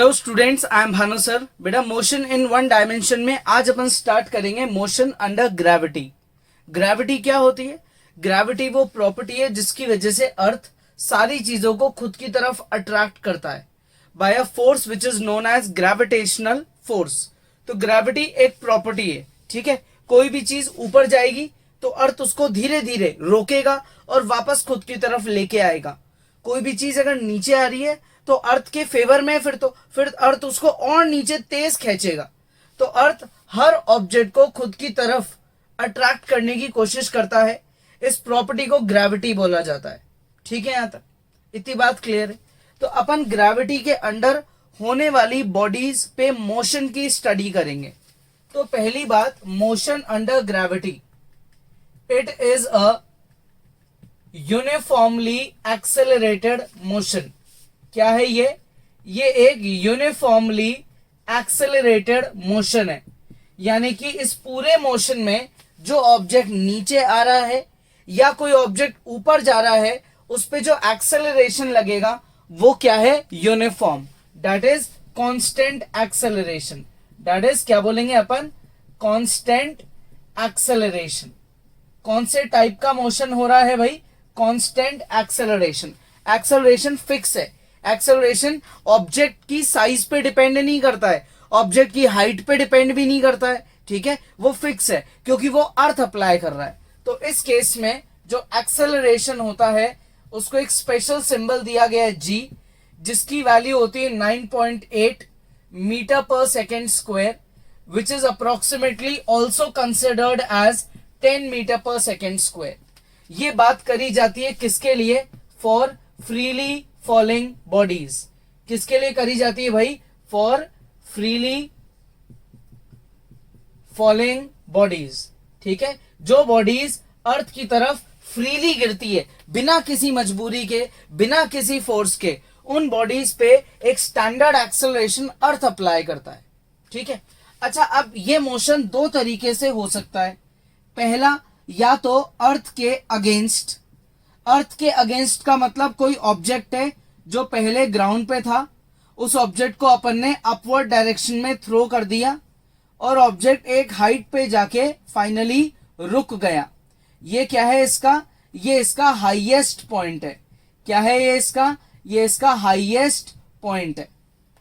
Hello students, I am Bhanu sir. बेटा motion in one dimension में आज अपन स्टार्ट करेंगे मोशन अंडर ग्रेविटी। ग्रेविटी क्या होती है? ग्रेविटी वो प्रॉपर्टी है जिसकी वजह से अर्थ सारी चीजों को खुद की तरफ अट्रैक्ट करता है by a force which is known as gravitational force. तो ग्रेविटी एक प्रॉपर्टी है, ठीक है। कोई भी चीज ऊपर जाएगी तो अर्थ उसको धीरे धीरे रोकेगा और वापस खुद की तरफ लेके आएगा। कोई भी चीज अगर नीचे आ रही है तो अर्थ के फेवर में फिर अर्थ उसको और नीचे तेज खींचेगा। तो अर्थ हर ऑब्जेक्ट को खुद की तरफ अट्रैक्ट करने की कोशिश करता है। इस प्रॉपर्टी को ग्रेविटी बोला जाता है, ठीक है। यहां तक इतनी बात क्लियर है। तो अपन ग्रेविटी के अंडर होने वाली बॉडीज पे मोशन की स्टडी करेंगे। तो पहली बात, motion under gravity, it is a uniformly accelerated motion. क्या है ये एक यूनिफॉर्मली एक्सेलरेटेड मोशन है। यानी कि इस पूरे मोशन में जो ऑब्जेक्ट नीचे आ रहा है या कोई ऑब्जेक्ट ऊपर जा रहा है उस पे जो एक्सेलरेशन लगेगा वो क्या है? Uniform, that is constant acceleration. That is क्या बोलेंगे अपन? Constant acceleration. कौन से टाइप का मोशन हो रहा है भाई? Constant acceleration. एक्सेलरेशन फिक्स है। एक्सेलरेशन ऑब्जेक्ट की साइज पे डिपेंड नहीं करता है, ऑब्जेक्ट की हाइट पे डिपेंड भी नहीं करता है, ठीक है। वो फिक्स है क्योंकि वो अर्थ अप्लाई कर रहा है। तो इस केस में जो एक्सेलरेशन होता है उसको एक स्पेशल सिंबल दिया गया है जी, जिसकी वैल्यू होती है 9.8 metre per second square, which is approximately also considered as 10 metre per second square. ये बात करी जाती है किसके लिए? For freely falling bodies. किसके लिए करी जाती है भाई? फॉर फ्रीली फॉलिंग बॉडीज, ठीक है। जो बॉडीज अर्थ की तरफ फ्रीली गिरती है बिना किसी मजबूरी के, बिना किसी फोर्स के, उन बॉडीज पे एक स्टैंडर्ड एक्सेलरेशन अर्थ अप्लाई करता है, ठीक है। अच्छा, अब ये मोशन दो तरीके से हो सकता है। पहला, या तो अर्थ के अगेंस्ट। अर्थ के अगेंस्ट का मतलब कोई ऑब्जेक्ट है जो पहले ग्राउंड पे था, उस ऑब्जेक्ट को अपन ने अपवर्ड डायरेक्शन में थ्रो कर दिया और ऑब्जेक्ट एक हाइट पे जाके फाइनली रुक गया। ये क्या है इसका? ये इसका हाईएस्ट पॉइंट है। क्या है ये इसका? ये इसका हाईएस्ट पॉइंट है।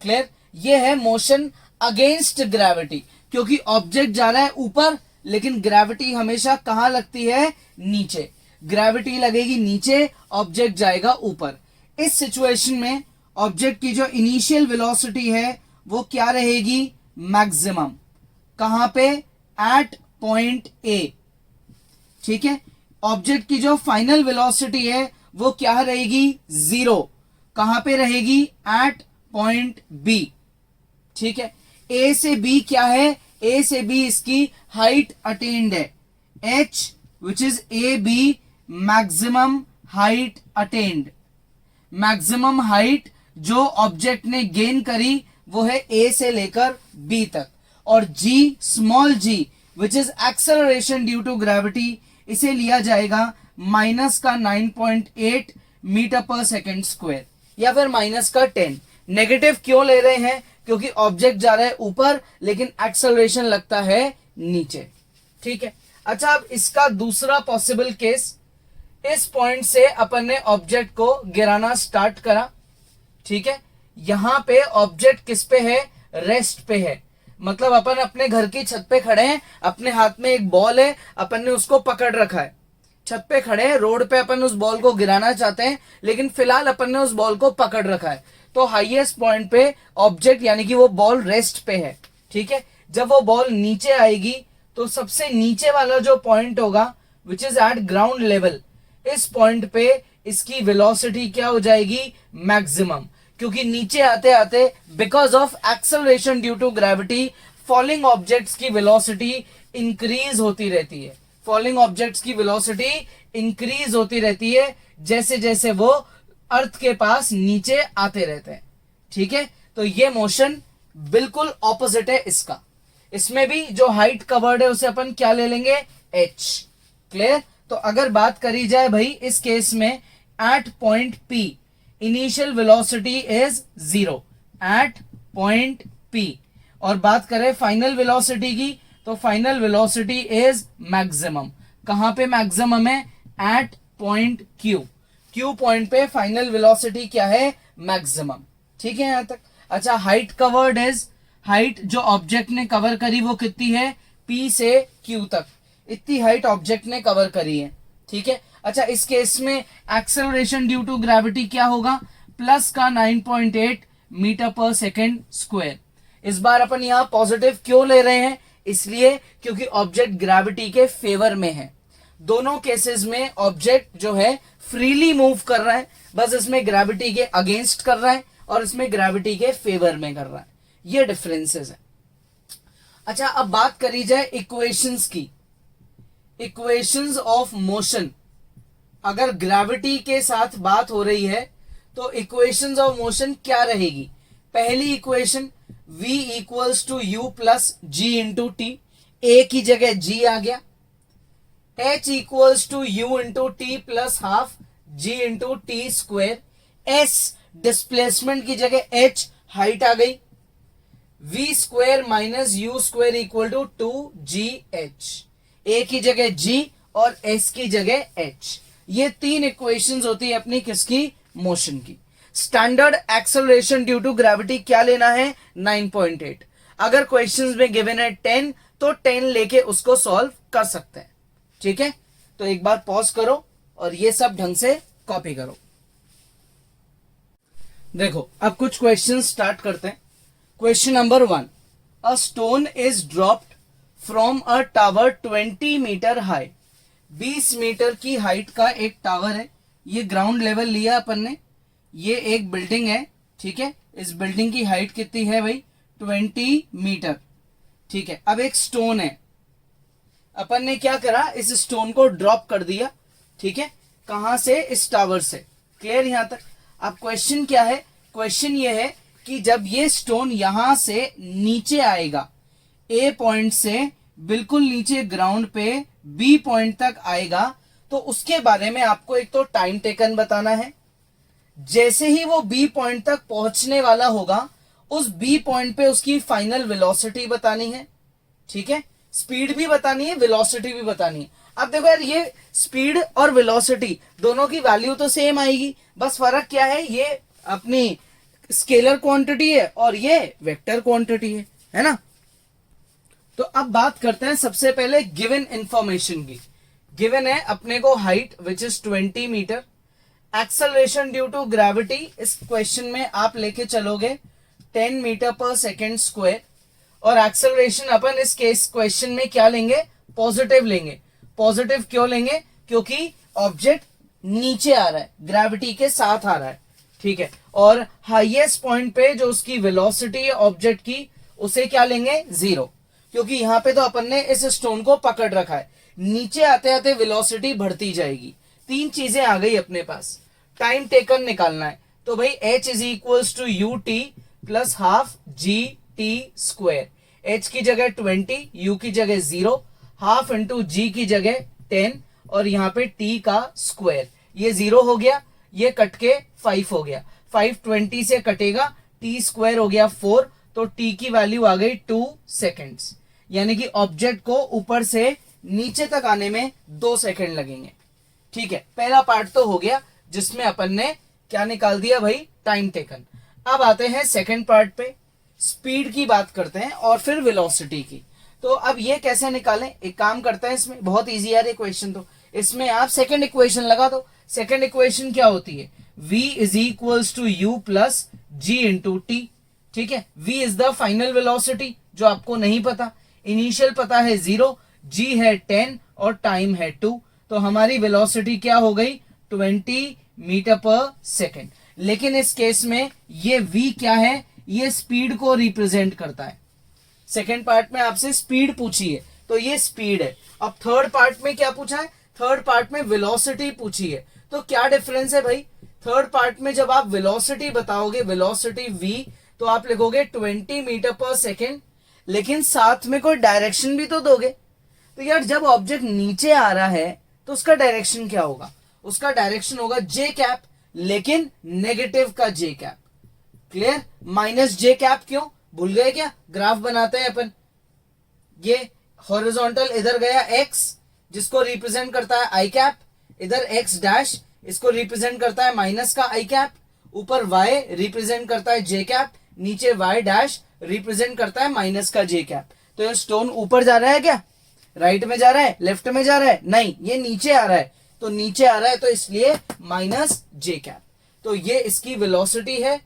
क्लियर? ये है मोशन अगेंस्ट ग्रेविटी, क्योंकि ऑब्जेक्ट जा रहा है ऊपर लेकिन ग्रेविटी हमेशा कहां लगती है? नीचे। ग्रेविटी लगेगी नीचे, ऑब्जेक्ट जाएगा ऊपर। इस सिचुएशन में ऑब्जेक्ट की जो इनिशियल वेलोसिटी है वो क्या रहेगी? मैक्सिमम। कहां पे? एट पॉइंट ए, ठीक है। ऑब्जेक्ट की जो फाइनल वेलोसिटी है वो क्या रहेगी? जीरो। कहां पे रहेगी? एट पॉइंट बी, ठीक है। ए से बी क्या है? ए से बी इसकी हाइट अटेन्ड है, h which is A B maximum height attained. Maximum height जो ऑब्जेक्ट ने गेन करी वो है ए से लेकर बी तक। और g, small g, which is acceleration due to gravity, इसे लिया जाएगा माइनस का 9.8 मीटर पर सेकेंड स्क्वायर या फिर माइनस का 10। नेगेटिव क्यों ले रहे हैं? क्योंकि ऑब्जेक्ट जा रहा है ऊपर लेकिन एक्सेलरेशन लगता है नीचे, ठीक है। अच्छा, अब इसका दूसरा पॉसिबल केस, इस पॉइंट से अपन ने ऑब्जेक्ट को गिराना स्टार्ट करा, ठीक है। यहां पे ऑब्जेक्ट किस पे है? रेस्ट पे है। मतलब अपन अपने घर की छत पे खड़े हैं, अपने हाथ में एक बॉल है, अपन ने उसको पकड़ रखा है। छत पे खड़े हैं, रोड पे अपन उस बॉल को गिराना चाहते हैं लेकिन फिलहाल अपन ने उस बॉल को पकड़ रखा है। तो हाईएस्ट पॉइंट पे ऑब्जेक्ट यानी कि वो बॉल रेस्ट पे है, ठीक है। जब वो बॉल नीचे आएगी तो सबसे नीचे वाला जो पॉइंट होगा which is eight ground level, इस पॉइंट पे इसकी वेलोसिटी क्या हो जाएगी? मैक्सिमम। क्योंकि नीचे आते आते because of acceleration due to gravity falling objects की वेलोसिटी इंक्रीज होती रहती है। फॉलिंग ऑब्जेक्ट्स की वेलोसिटी इंक्रीज होती रहती है जैसे जैसे वो अर्थ के पास नीचे आते रहते हैं, ठीक है। तो ये मोशन बिल्कुल ऑपोजिट है इसका। इसमें भी जो हाइट कवर्ड है उसे अपन क्या ले लेंगे? h। क्लियर? तो अगर बात करी जाए भाई इस केस में at point P initial velocity is 0 at point P। और बात करें फाइनल वेलोसिटी की, तो फाइनल वेलोसिटी इज मैक्सिमम। कहां पे मैक्सिमम है? एट पॉइंट Q पॉइंट पे फाइनल वेलोसिटी क्या है? मैक्सिमम। ठीक है यहां तक। अच्छा, हाइट कवर्ड इज, हाइट जो ऑब्जेक्ट ने कवर करी वो कितनी है? P से Q तक, इतनी हाइट ऑब्जेक्ट ने कवर करी है। ठीक है। अच्छा, इस केस में एक्सेलरेशन ड्यू टू ग्रेविटी क्या होगा? प्लस का 9.8 मीटर पर सेकेंड स्क्वायर। इस बार अपन यहां पॉजिटिव क्यों ले रहे हैं? इसलिए क्योंकि ऑब्जेक्ट ग्रेविटी के फेवर में है। दोनों केसेस में ऑब्जेक्ट जो है फ्रीली मूव कर रहा है, बस इसमें ग्रेविटी के अगेंस्ट कर रहा है और इसमें ग्रेविटी के फेवर में कर रहा है। ये डिफरेंसेस है। अच्छा, अब बात करी जाए इक्वेशंस की। इक्वेशंस ऑफ मोशन, अगर ग्रेविटी के साथ बात हो रही है तो इक्वेशंस ऑफ मोशन क्या रहेगी? पहली equation v equals to u plus g into t, a की जगह g आ गया। h equals to u into t plus half g into t square. s displacement की जगह h हाइट आ गई। v square minus u square equal to 2gh, a की जगह g और s की जगह h। ये तीन इक्वेशंस होती है अपनी किसकी? मोशन की। Standard acceleration due to gravity क्या लेना है? 9.8। अगर क्वेश्चंस में गिवन है 10 तो 10 लेके उसको सॉल्व कर सकते हैं। ठीक है, तो एक बार पॉज करो और ये सब ढंग से कॉपी करो। देखो, अब कुछ क्वेश्चन स्टार्ट करते हैं। Question number 1, a stone is dropped from a tower 20 metre high. 20 metre की हाइट का एक टावर है, ये ग्राउंड लेवल लिया अपन ने। ये एक बिल्डिंग है, ठीक है। इस बिल्डिंग की हाइट कितनी है भाई? 20 मीटर। ठीक है, अब एक स्टोन है, अपन ने क्या करा? इस स्टोन को ड्रॉप कर दिया। ठीक है, कहां से? इस टावर से। क्लियर यहां तक? अब क्वेश्चन क्या है? क्वेश्चन ये है कि जब ये स्टोन यहां से नीचे आएगा, ए पॉइंट से बिल्कुल नीचे ग्राउंड पे बी पॉइंट तक आएगा, तो उसके बारे में आपको एक तो टाइम टेकन बताना है। जैसे ही वो बी पॉइंट तक पहुंचने वाला होगा, उस बी पॉइंट पे उसकी फाइनल वेलोसिटी बतानी है। ठीक है, स्पीड भी बतानी है, वेलोसिटी भी बतानी है। अब देखो यार, ये स्पीड और वेलोसिटी दोनों की वैल्यू तो सेम आएगी, बस फर्क क्या है? ये अपनी स्केलर क्वांटिटी है और ये वेक्टर क्वांटिटी है ना। तो अब बात करते हैं सबसे पहले गिवन इंफॉर्मेशन की। गिवन है अपने को height which is 20 metre, acceleration due to gravity इस क्वेश्चन में आप लेके चलोगे 10 मीटर पर सेकेंड स्क्वायर, और एक्सेलरेशन अपन इस केस क्वेश्चन में क्या लेंगे? पॉजिटिव लेंगे। पॉजिटिव क्यों लेंगे? क्योंकि ऑब्जेक्ट नीचे आ रहा है, ग्रेविटी के साथ आ रहा है। ठीक है, और हाईएस्ट पॉइंट पे जो उसकी वेलोसिटी है ऑब्जेक्ट की, उसे क्या लेंगे? 0, क्योंकि यहां पे तो अपन ने इस स्टोन को पकड़ रखा है। नीचे आते आते वेलोसिटी बढ़ती जाएगी। तीन चीजें आ गई अपने पास। टाइम टेकन निकालना है, तो भाई h is equals to u t plus half g t square. h की जगह 20, u की जगह 0, हाफ इंटू जी की जगह 10 और यहाँ पे t का स्क्वायर। ये 0 हो गया, ये कट के 5 हो गया। 5 20 से कटेगा, t स्क्वायर हो गया 4, तो t की वैल्यू आ गई 2 सेकेंड्स। यानी कि ऑब्जेक्ट को ऊपर से नीचे तक आने में 2 सेकेंड लगेंगे। ठीक है, पहला पार्ट तो हो गया जिसमें अपन ने क्या निकाल दिया भाई? Time taken. अब आते हैं सेकंड पार्ट पे, स्पीड की बात करते हैं और फिर वेलोसिटी की। तो अब ये कैसे निकालें? एक काम करते हैं, इसमें बहुत इजी यार ये क्वेश्चन। तो इसमें आप सेकंड इक्वेशन लगा दो। सेकंड इक्वेशन क्या होती है? v is equals to u plus g into t. ठीक है, v is the final velocity जो आपको नहीं पता, इनिशियल पता है 0, g है 10 और टाइम है 2, तो हमारी वेलोसिटी क्या हो गई? 20 मीटर पर सेकेंड। लेकिन इस केस में ये v क्या है? ये स्पीड को रिप्रेजेंट करता है। सेकेंड पार्ट में आपसे स्पीड पूछी है, तो ये स्पीड है। अब थर्ड पार्ट में क्या पूछा है? थर्ड पार्ट में वेलोसिटी पूछी है। तो क्या डिफरेंस है भाई? थर्ड पार्ट में जब आप वेलोसिटी बताओगे, वेलोसिटी v, तो आप लिखोगे 20 मीटर पर सेकेंड, लेकिन साथ में कोई डायरेक्शन भी तो दोगे। तो यार जब ऑब्जेक्ट नीचे आ रहा है तो उसका डायरेक्शन क्या होगा? उसका डायरेक्शन होगा जे कैप, लेकिन नेगेटिव का जे कैप। क्लियर? माइनस जे कैप क्यों, भूल गए क्या? ग्राफ बनाते हैं अपन, ये हॉरिजॉन्टल इधर गया x जिसको रिप्रेजेंट करता है आई कैप, इधर x डैश इसको रिप्रेजेंट करता है माइनस का आई कैप, ऊपर y रिप्रेजेंट करता है जे कैप, नीचे y डैश रिप्रेजेंट करता है माइनस का जे कैप। तो ये स्टोन ऊपर जा रहा है क्या, राइट में जा रहा है, लेफ्ट में जा रहा है? नहीं, ये नीचे आ रहा है, तो नीचे आ रहा है तो इसलिए माइनस जे कैप। तो ये इसकी वेलोसिटी है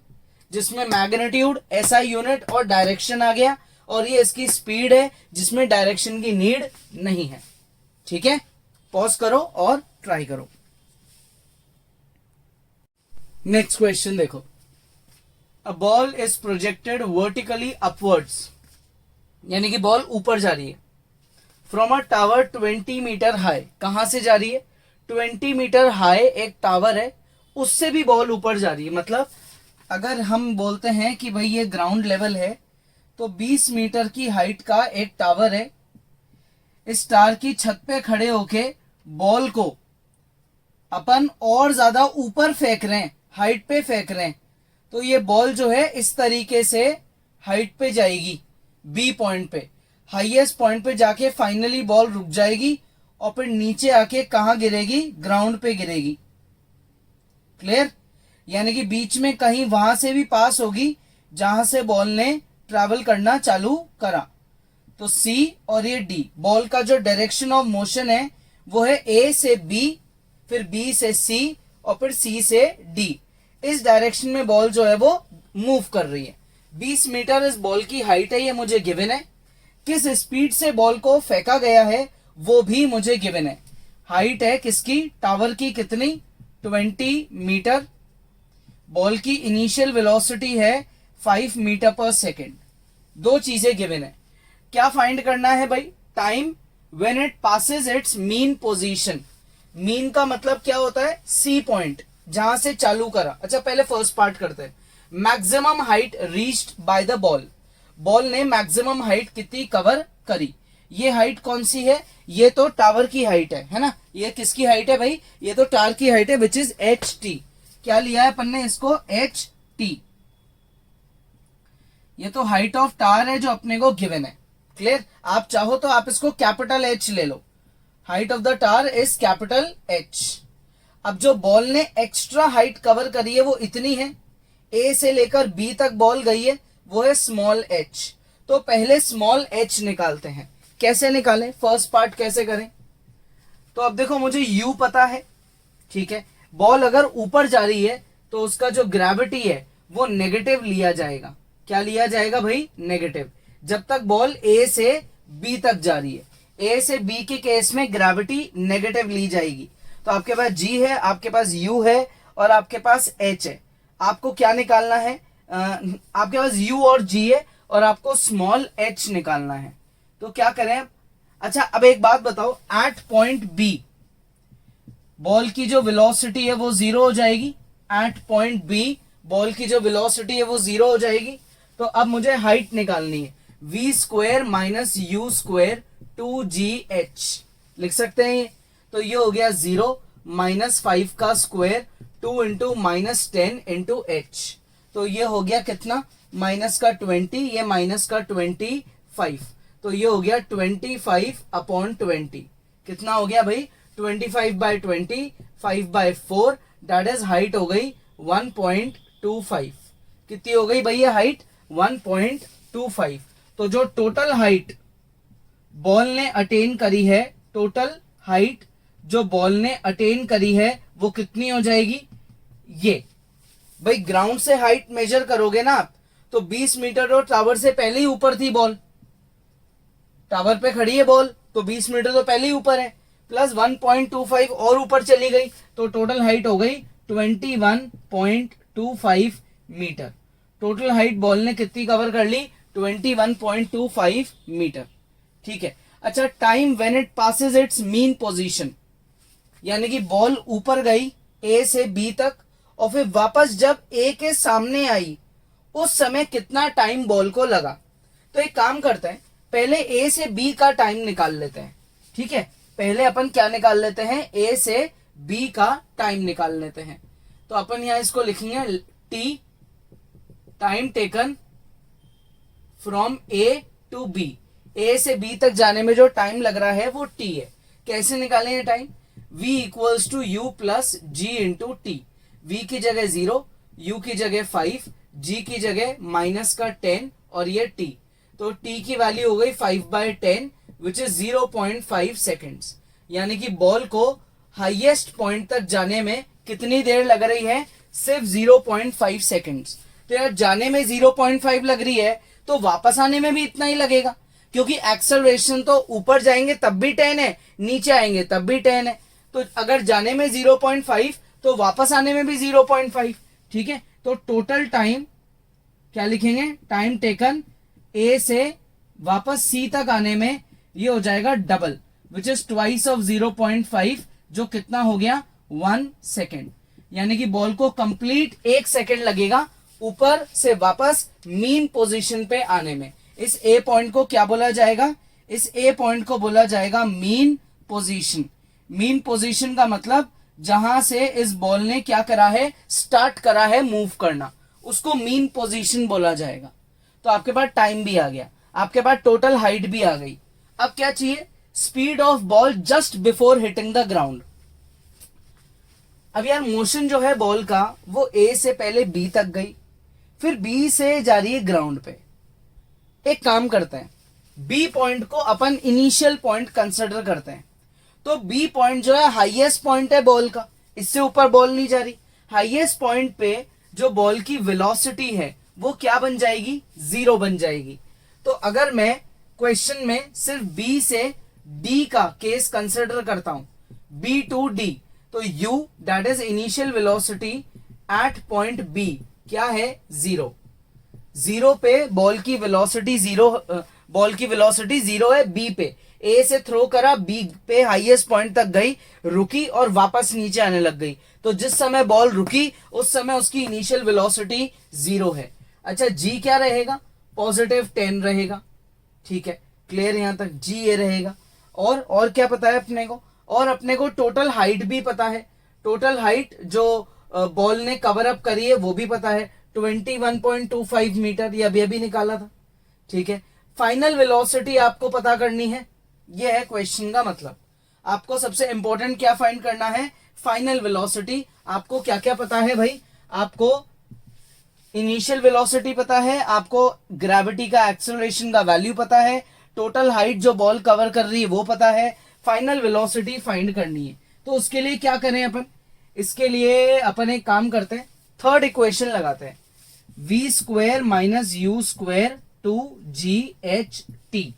जिसमें मैग्नीट्यूड एसआई यूनिट और डायरेक्शन आ गया, और ये इसकी स्पीड है जिसमें डायरेक्शन की नीड नहीं है। ठीक है, पॉज करो और ट्राई करो। नेक्स्ट क्वेश्चन देखो, a ball is projected vertically upwards, यानी कि बॉल ऊपर जा रही है, from a tower 20 metre high. कहां से जा रही है? 20 मीटर हाई एक टावर है, उससे भी बॉल ऊपर जा रही है। मतलब अगर हम बोलते हैं कि भाई ये ग्राउंड लेवल है, तो 20 मीटर की हाइट का एक टावर है, इस टावर की छत पे खड़े होके बॉल को अपन और ज्यादा ऊपर फेंक रहे हैं, हाइट पे फेंक रहे हैं, तो ये बॉल जो है इस तरीके से हाइट पे जाएगी, बी पॉइंट पे, हाईएस्ट पॉइंट पे जाके फाइनली बॉल रुक जाएगी और फिर नीचे आके कहां गिरेगी? ग्राउंड पे गिरेगी। क्लियर? यानी कि बीच में कहीं वहां से भी पास होगी जहां से बॉल ने ट्रैवल करना चालू करा। तो सी और ये डी, बॉल का जो डायरेक्शन ऑफ मोशन है वो है ए से बी, फिर बी से सी और फिर सी से डी। इस डायरेक्शन में बॉल जो है वो मूव कर रही है। 20 मीटर इस बॉल की हाइट है, ये मुझे गिवन है। किस स्पीड से बॉल को फेंका गया है वो भी मुझे गिवन है। हाइट है किसकी? टावर की कितनी? 20 मीटर। बॉल की इनिशियल वेलोसिटी है 5 मीटर पर सेकेंड। दो चीजें गिवन है। क्या फाइंड करना है भाई? Time when it passes it's mean position. Mean का मतलब क्या होता है? सी पॉइंट, जहां से चालू करा। अच्छा, पहले फर्स्ट पार्ट करते हैं। Maximum height reached by the ball, ball ने मैक्सिमम हाइट कितनी कवर करी? ये हाइट कौन सी है? ये तो टावर की हाइट है ना? ये किसकी हाइट है भाई? ये तो टावर की हाइट है, विच इज एच टी। क्या लिया है अपन ने इसको? H T. ये तो हाइट ऑफ टावर है जो अपने को गिवन है। क्लियर? आप चाहो तो आप इसको कैपिटल एच ले लो। Height of the tower is capital H. अब जो बॉल ने एक्स्ट्रा हाइट कवर करी है वो इतनी है, ए से लेकर बी तक बॉल गई है, वो है स्मॉल एच। तो पहले स्मॉल एच निकालते हैं। कैसे निकालें? फर्स्ट पार्ट कैसे करें? तो अब देखो, मुझे यू पता है, ठीक है। बॉल अगर ऊपर जा रही है तो उसका जो ग्रेविटी है वो नेगेटिव लिया जाएगा। क्या लिया जाएगा भाई? नेगेटिव। जब तक बॉल ए से बी तक जा रही है, ए से बी के केस में ग्रेविटी नेगेटिव ली जाएगी। तो आपके पास जी है, आपके पास यू है और आपके पास एच है। आपको क्या निकालना है? आपके पास यू और जी है और आपको स्मॉल एच निकालना है। तो क्या करें? अच्छा, अब एक बात बताओ, एट पॉइंट बी बॉल की जो वेलोसिटी है वो 0 हो जाएगी। एट पॉइंट बी बॉल की जो वेलोसिटी है वो 0 हो जाएगी। तो अब मुझे हाइट निकालनी है, v square minus u square 2gh लिख सकते हैं। तो ये हो गया 0 माइनस 5 का square 2 into minus 10 into H. तो ये हो गया कितना? माइनस का 20, ये माइनस का 25। तो ये हो गया 25 अपॉन 20। कितना हो गया भाई? 25/20, 5/4, दैट इज हाइट हो गई 1.25। कितनी हो गई भाई ये हाइट? 1.25। तो जो टोटल हाइट बॉल ने अटेन करी है, टोटल हाइट जो बॉल ने अटेन करी है वो कितनी हो जाएगी? ये भाई ग्राउंड से हाइट मेजर करोगे ना आप, तो 20 मीटर और टावर से पहले ही ऊपर थी बॉल। टावर पे खड़ी है बॉल तो 20 मीटर तो पहले ही ऊपर है, प्लस 1.25 और ऊपर चली गई, तो टोटल हाइट हो गई 21.25 मीटर। टोटल हाइट बॉल ने कितनी कवर कर ली? 21.25 मीटर। ठीक है। अच्छा, time when it passes it's mean position, यानी कि बॉल ऊपर गई ए से बी तक और फिर वापस जब ए के सामने आई उस समय कितना टाइम बॉल को लगा? तो एक काम करते हैं, पहले ए से बी का टाइम निकाल लेते हैं। ठीक है, पहले अपन क्या निकाल लेते हैं? ए से बी का टाइम निकाल लेते हैं। तो अपन यहां इसको लिखेंगे t time taken from a to b, a से बी तक जाने में जो टाइम लग रहा है वो टी है। कैसे निकालें ये time? v equals to u plus g into t. v की जगह 0, u की जगह 5, g की जगह माइनस का 10 और ये t। तो t की वैल्यू हो गई 5/10 विच इज 0.5 सेकेंड्स। यानी कि बॉल को हाईएस्ट पॉइंट तक जाने में कितनी देर लग रही है? सिर्फ 0.5 सेकेंड्स। तो यार जाने में 0.5 लग रही है तो वापस आने में भी इतना ही लगेगा, क्योंकि एक्सेलरेशन तो ऊपर जाएंगे तब भी 10 है, नीचे आएंगे तब भी 10 है। तो अगर जाने में 0.5 तो वापस आने में भी 0.5। ठीक है, तो टोटल टाइम क्या लिखेंगे? टाइम टेकन ए से वापस सी तक आने में ये हो जाएगा double, which is twice of 0.5, जो कितना हो गया? 1 सेकेंड। यानी कि बॉल को कंप्लीट 1 सेकेंड लगेगा ऊपर से वापस मीन पोजीशन पे आने में। इस ए पॉइंट को क्या बोला जाएगा? इस ए पॉइंट को बोला जाएगा मीन पोजीशन। मीन पोजीशन का मतलब जहां से इस बॉल ने क्या करा है? स्टार्ट करा है मूव करना, उसको मीन पोजीशन बोला जाएगा। तो आपके पास टाइम भी आ गया, आपके पास टोटल हाइट भी आ गई। अब क्या चाहिए? Speed of ball just before hitting the ground. अब यार मोशन जो है बॉल का वो ए से पहले बी तक गई, फिर बी से जा रही है ग्राउंड पे। एक काम करते हैं, बी पॉइंट को अपन इनिशियल पॉइंट कंसिडर करते हैं। तो बी पॉइंट जो है हाईएस्ट पॉइंट है बॉल का, इससे ऊपर बॉल नहीं जा रही। हाईएस्ट पॉइंट पे जो बॉल की वेलोसिटी है वो क्या बन जाएगी? 0 बन जाएगी। तो अगर मैं क्वेश्चन में सिर्फ बी से डी का केस कंसिडर करता हूं, बी टू डी, तो u that is initial velocity at point B क्या है? 0। 0 पे बॉल की वेलोसिटी 0 है बी पे। ए से थ्रो करा, बी पे हाईएस्ट पॉइंट तक गई, रुकी और वापस नीचे आने लग गई। तो जिस समय बॉल रुकी उस समय उसकी इनिशियल वेलोसिटी 0 है। अच्छा, जी क्या रहेगा? पॉजिटिव 10 रहेगा। ठीक है, क्लियर यहां तक? जी ये रहेगा। और क्या पता है अपने को? और अपने को टोटल हाइट भी पता है। टोटल हाइट जो बॉल ने कवर अप करी है वो भी पता है, 21.25 मीटर। ये अभी निकाला था। ठीक है, फाइनल वेलोसिटी आपको पता करनी है। ये है क्वेश्चन का मतलब। आपको सबसे इंपॉर्टेंट क्या फाइंड करना है? Final velocity. आपको क्या क्या पता है भाई? आपको इनिशियल वेलोसिटी पता है, आपको ग्रेविटी का एक्सेलरेशन का वैल्यू पता है, टोटल हाइट जो बॉल कवर कर रही है वो पता है, फाइनल वेलोसिटी फाइंड करनी है। तो उसके लिए क्या करें अपन? इसके लिए अपन एक काम करते हैं, थर्ड इक्वेशन लगाते हैं, v square minus u square two g h t.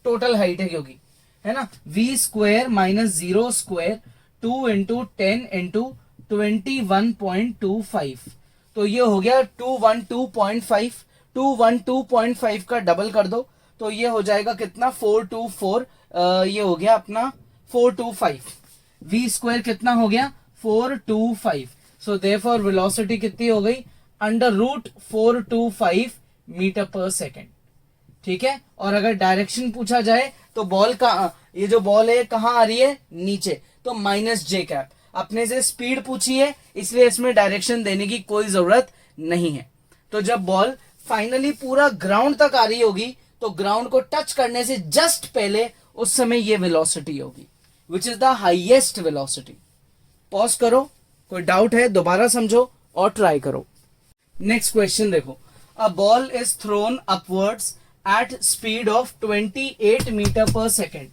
Total height है क्योंकि, है ना? v square minus 0 square 2 into 10 into 21.25। तो ये हो गया 212.5। 212.5 का डबल कर दो तो ये हो जाएगा कितना? 424। ये हो गया अपना 425। v स्क्वायर कितना हो गया? 425। सो देयरफॉर वेलोसिटी कितनी हो गई? Under root 425 metre per second. ठीक है, और अगर डायरेक्शन पूछा जाए तो बॉल का, ये जो बॉल है कहाँ आ रही है? नीचे, तो माइनस जे कैप। अपने से स्पीड पूछी है इसलिए इसमें डायरेक्शन देने की कोई जरूरत नहीं है। तो जब बॉल फाइनली पूरा ग्राउंड तक आ रही होगी तो ग्राउंड को टच करने से जस्ट पहले उस समय ये वेलोसिटी होगी, which is the highest velocity. Pause करो, कोई डाउट है दोबारा समझो और ट्राई करो। नेक्स्ट क्वेश्चन देखो, a ball is thrown upwards at speed of 28 metre per second.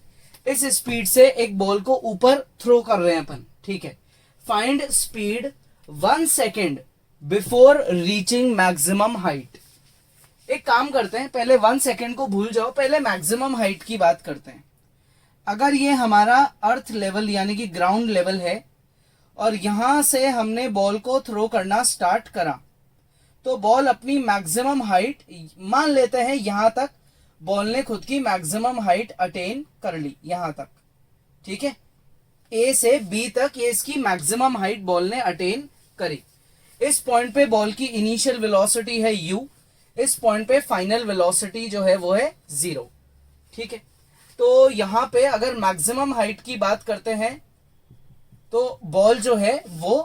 इस स्पीड से एक बॉल को ऊपर थ्रो कर रहे हैं अपन। ठीक है, find speed 1 second before reaching maximum height. एक काम करते हैं, पहले 1 सेकेंड को भूल जाओ, पहले मैक्सिमम हाइट की बात करते हैं। अगर ये हमारा अर्थ लेवल यानी कि ग्राउंड लेवल है और यहां से हमने बॉल को थ्रो करना स्टार्ट करा तो बॉल अपनी मैक्सिमम हाइट, मान लेते हैं यहां तक बॉल ने खुद की मैक्सिमम हाइट अटेन कर ली, यहां तक। ठीक है, ए से बी तक ये इसकी मैक्सिमम हाइट बॉल ने अटेन करी। इस पॉइंट पे बॉल की इनिशियल वेलोसिटी है u, इस पॉइंट पे फाइनल वेलोसिटी जो है वो है 0। ठीक है, तो यहां पे अगर मैक्सिमम हाइट की बात करते हैं तो बॉल जो है वो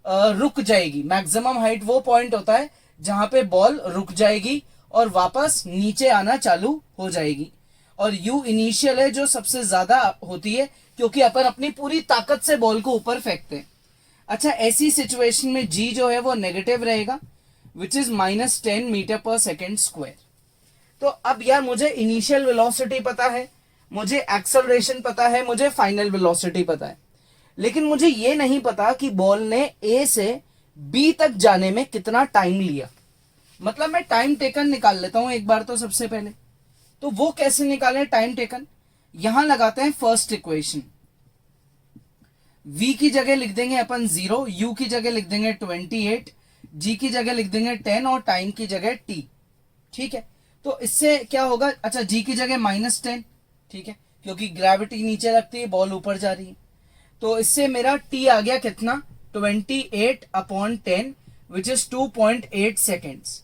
रुक जाएगी। मैक्सिमम हाइट वो पॉइंट होता है जहां पे बॉल रुक जाएगी और वापस नीचे आना चालू हो जाएगी। और यू इनिशियल है जो सबसे ज्यादा होती है, क्योंकि अपन अपनी पूरी ताकत से बॉल को ऊपर फेंकते हैं। अच्छा, ऐसी सिचुएशन में जी जो है वो नेगेटिव रहेगा, which is -10 metre per second square. तो अब यार मुझे इनिशियल वेलोसिटी पता है, मुझे एक्सेलरेशन पता है, मुझे फाइनल वेलोसिटी पता है, लेकिन मुझे ये नहीं पता कि बॉल ने ए से बी तक जाने में कितना टाइम लिया। मतलब मैं टाइम टेकन निकाल लेता हूं एक बार तो सबसे पहले। तो वो कैसे निकालें टाइम टेकन? यहां लगाते हैं फर्स्ट इक्वेशन। v की जगह लिख देंगे अपन 0, u की जगह लिख देंगे 28, g की जगह लिख देंगे 10 और टाइम की जगह t। ठीक है, तो इससे क्या होगा? अच्छा, g की जगह -10, ठीक है, क्योंकि ग्रेविटी नीचे लगती है, बॉल ऊपर जा रही है। तो इससे मेरा t आ गया कितना? 28/10 विच इज 2.8 सेकेंड्स।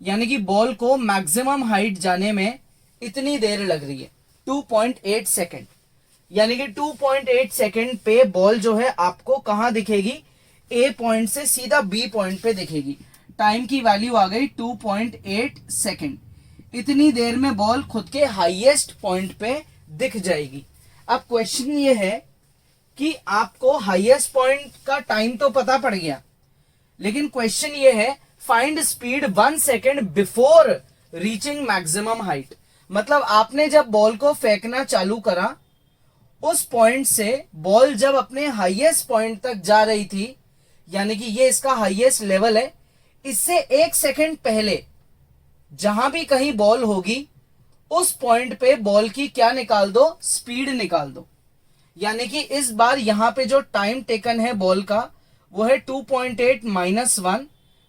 यानी कि बॉल को मैक्सिमम हाइट जाने में इतनी देर लग रही है, 2.8 सेकेंड। यानी कि 2.8 सेकेंड पे बॉल जो है आपको कहां दिखेगी? ए पॉइंट से सीधा बी पॉइंट पे दिखेगी। टाइम की वैल्यू आ गई 2.8 सेकेंड। इतनी देर में बॉल खुद के हाईएस्ट पॉइंट पे दिख जाएगी। अब क्वेश्चन ये है कि आपको हाईएस्ट पॉइंट का टाइम तो पता पड़ गया, लेकिन क्वेश्चन ये है find speed 1 second before reaching maximum height. मतलब आपने जब बॉल को फेंकना चालू करा, उस पॉइंट से बॉल जब अपने हाईएस्ट पॉइंट तक जा रही थी, यानी कि ये इसका हाईएस्ट लेवल है, इससे 1 सेकेंड पहले जहां भी कहीं बॉल होगी उस पॉइंट पे बॉल की क्या निकाल दो? स्पीड निकाल दो। यानी कि इस बार यहां पे जो टाइम टेकन है बॉल का वो है 2.8 - 1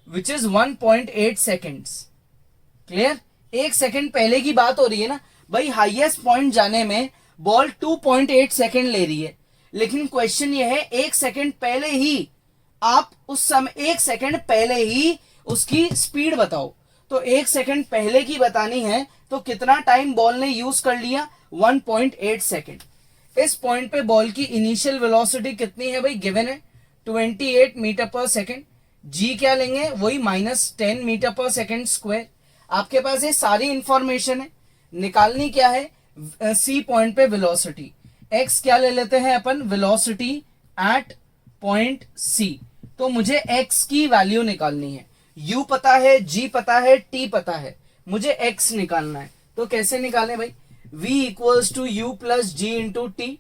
which is 1.8 seconds. Clear? 1 second पहले की बात हो रही है ना भाई। हाईएस्ट पॉइंट जाने में बॉल 2.8 सेकेंड ले रही है, लेकिन क्वेश्चन ये है 1 सेकेंड पहले ही आप उस समय 1 सेकेंड पहले ही उसकी स्पीड बताओ। तो 1 सेकेंड पहले की बतानी है तो कितना टाइम बॉल ने यूज कर लिया? 1.8 सेकेंड। इस पॉइंट पे बॉल की इनिशियल वेलोसिटी कितनी है भाई? गिवन है 28 मीटर पर सेकेंड। जी क्या लेंगे? वही -10 मीटर पर सेकेंड स्क्वायर। आपके पास ये सारी इंफॉर्मेशन है। निकालनी क्या है? सी पॉइंट पे वेलोसिटी। एक्स क्या ले लेते हैं अपन? Velocity at point c. तो मुझे एक्स की वैल्यू निकालनी है। यू पता है, जी पता है, टी पता है, मुझे एक्स निकालना है। तो कैसे निकालें भाई? v equals to u plus g into t.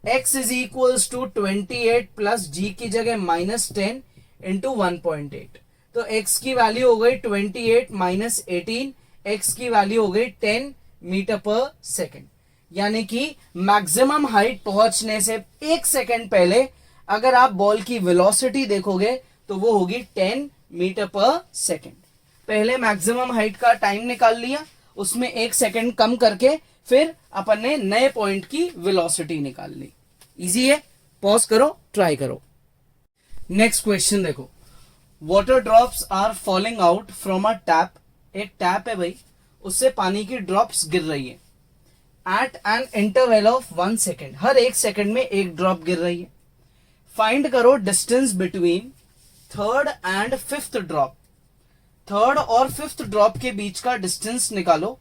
X is equals to 28 plus g की जगह -10 इंटू 1.8। तो x की वैल्यू हो गई 28 - 18, x की वैल्यू हो गई 10 मीटर पर सेकेंड। यानी कि मैक्सिमम हाइट पहुंचने से 1 सेकेंड पहले अगर आप बॉल की वेलोसिटी देखोगे तो वो होगी 10 मीटर पर सेकेंड। पहले मैक्सिमम हाइट का टाइम निकाल लिया, उसमें 1 सेकेंड कम करके फिर अपन ने नए पॉइंट की वेलोसिटी निकाल ली। इजी है, पॉज करो, ट्राई करो। नेक्स्ट क्वेश्चन देखो। Water drops are falling out from a tap. एक टैप है भाई, उससे पानी की ड्रॉप्स गिर रही है at an interval of 1 second. हर 1 सेकेंड में एक ड्रॉप गिर रही है। फाइंड करो distance between third and fifth drop. Third और फिफ्थ ड्रॉप के बीच का डिस्टेंस निकालो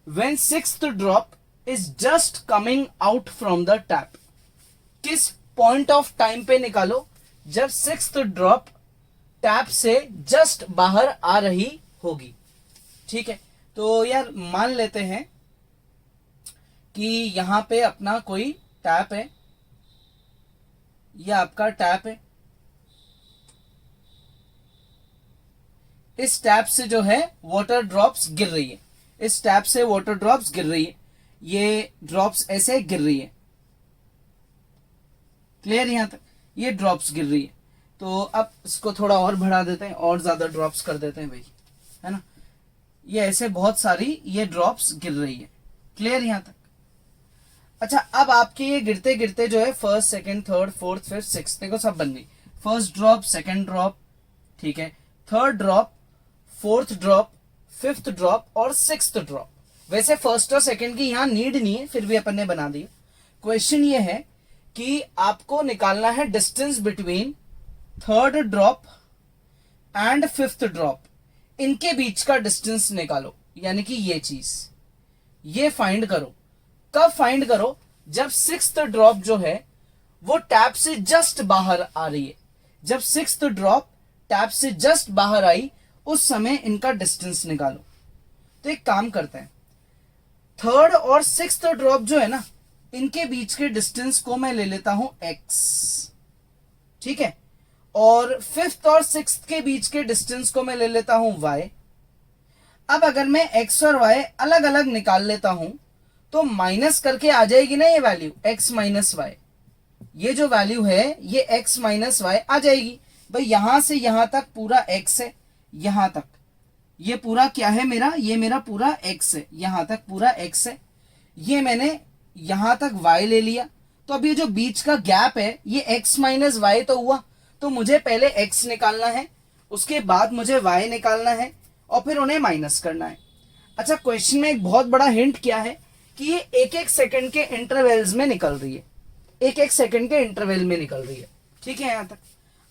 when sixth drop is just coming out from the tap. किस पॉइंट ऑफ टाइम पे निकालो? जब सिक्स्थ ड्रॉप टैप से जस्ट बाहर आ रही होगी। ठीक है, तो यार मान लेते हैं कि यहां पे अपना कोई टैप है, यह आपका टैप है। इस टैप से जो है वाटर ड्रॉप्स गिर रही है। इस टैप से वाटर ड्रॉप्स गिर रही है। ये ड्रॉप्स ऐसे गिर रही है। क्लियर यहां तक? ये ड्रॉप्स गिर रही है। तो अब इसको थोड़ा और बढ़ा देते हैं, और ज्यादा ड्रॉप्स कर देते हैं भाई, है ना। ये ऐसे बहुत सारी ये ड्रॉप्स गिर रही है। क्लियर यहां तक? अच्छा, अब आपके ये गिरते गिरते जो है first, second, third, fourth, fifth, sixth, देखो सब बन गई। फर्स्ट ड्रॉप, सेकंड ड्रॉप, ठीक है, third drop, fourth drop, fifth drop और सिक्स्थ ड्रॉप। वैसे फर्स्ट और सेकंड की यहां नीड नहीं है, फिर भी अपन ने बना दिया। क्वेश्चन ये है कि आपको निकालना है distance between third drop and fifth drop. इनके बीच का डिस्टेंस निकालो, यानी कि ये चीज, ये फाइंड करो। कब फाइंड करो? जब सिक्स्थ ड्रॉप जो है वो टैप से जस्ट बाहर आ रही है। जब सिक्स्थ ड्रॉप टैप से जस्ट बाहर आई, उस समय इनका डिस्टेंस निकालो। तो एक काम करते हैं, थर्ड और सिक्स्थ ड्रॉप जो है ना, इनके बीच के डिस्टेंस को मैं ले लेता हूं x, ठीक है, और फिफ्थ और सिक्स्थ के बीच के डिस्टेंस को मैं ले लेता हूं y। अब अगर मैं x और y अलग अलग निकाल लेता हूं तो माइनस करके आ जाएगी ना ये वैल्यू, x माइनस वाई। ये जो वैल्यू है ये x माइनस वाई आ जाएगी। भाई यहां से यहां तक पूरा x है, यहां तक ये पूरा क्या है मेरा, ये मेरा पूरा x है, यहां तक पूरा x है। ये मैंने यहां तक y ले लिया, तो अब ये जो बीच का गैप है ये x माइनस वाई तो हुआ। तो मुझे पहले x निकालना है, उसके बाद मुझे y निकालना है और फिर उन्हें माइनस करना है। अच्छा, क्वेश्चन में एक बहुत बड़ा हिंट क्या है कि ये एक एक सेकंड के इंटरवल्स में निकल रही है, एक एक सेकंड के इंटरवल में निकल रही है, ठीक है यहां तक।